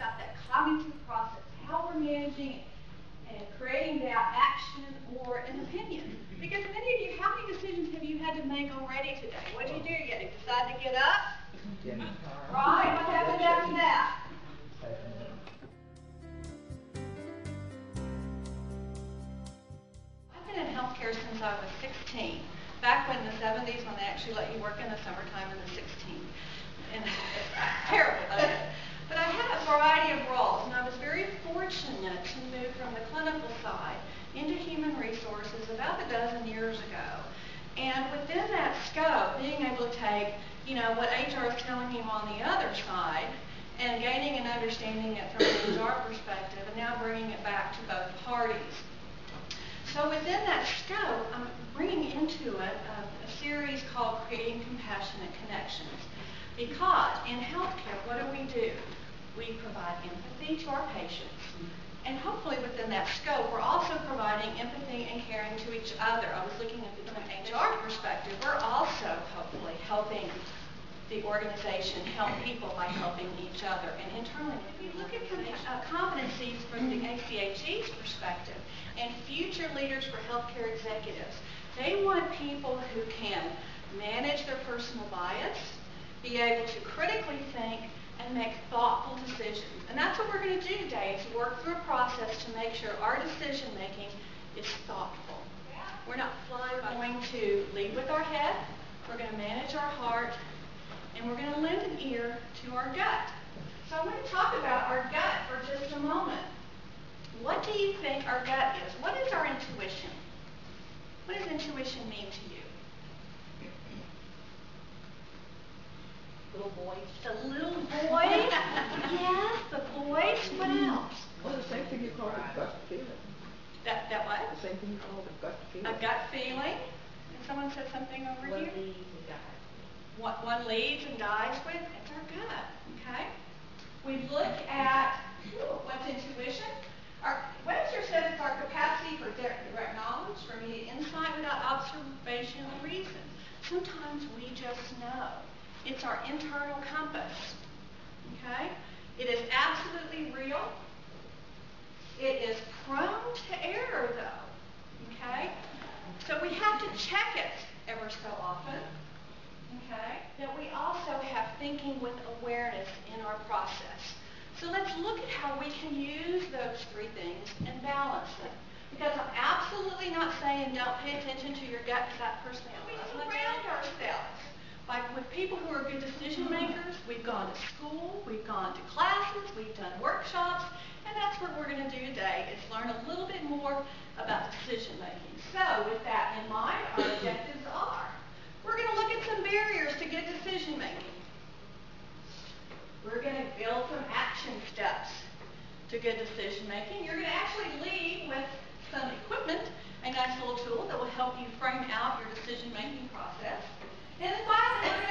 about that cognitive process, how we're managing and creating that action or an opinion. Because many of you, how many decisions have you had to make already today? What did you do? You had to decide to get up? Right, what happened after that? I've been in healthcare since I was 16. Back when in the 70s, when they actually let you work in the summertime in the 16. And it's terrible, but I had a variety of roles, and I was very fortunate to move from the clinical side into human resources about a dozen years ago. And within that scope, being able to take, what HR is telling you on the other side, and gaining and understanding it from an HR perspective, and now bringing it back to both parties. So within that scope, I'm bringing into it a series called Creating Compassionate Connections. Because in healthcare, what do? We provide empathy to our patients. And hopefully within that scope, we're also providing empathy and caring to each other. I was looking at it from an HR perspective. We're also hopefully helping the organization help people by helping each other. And internally, if we look at competencies from the ACHE's perspective and future leaders for healthcare executives, they want people who can manage their personal bias, be able to critically think, and make thoughtful decisions. And that's what we're going to do today, is work through a process to make sure our decision making is thoughtful. We're not going to lead with our head, we're going to manage our heart, and we're going to lend an ear to our gut. So I'm going to talk about our gut for just a moment. What do you think our gut is? What is our intuition? What does intuition mean to you? Little voice. The little voice? Yes, the voice. What else? Well, the same thing you call a gut feeling. That what? The same thing you call a gut feeling. A gut feeling? And someone said something over One here? leads and dies. One leads and dies with? It's our gut. Okay? We look at what's intuition. Webster said it's our capacity for direct knowledge, for immediate insight without observation or reason. Sometimes we just know. It's our internal compass. Okay? It is absolutely real. It is prone to error, though. Okay? So we have to check it ever so often. Okay? That we also have thinking with awareness in our process. So let's look at how we can use those three things and balance them. Because I'm absolutely not saying don't pay attention to your gut, because that personally, we surround ourselves with people who are good decision makers. We've gone to school, we've gone to classes, we've done workshops, and that's what we're going to do today, is learn a little bit more about decision making. So with that in mind, our objectives are, we're going to look at some barriers to good decision making. We're going to build some action steps to good decision making. You're going to actually leave with some equipment, a nice little tool that will help you frame out your decision making process. And then finally, we're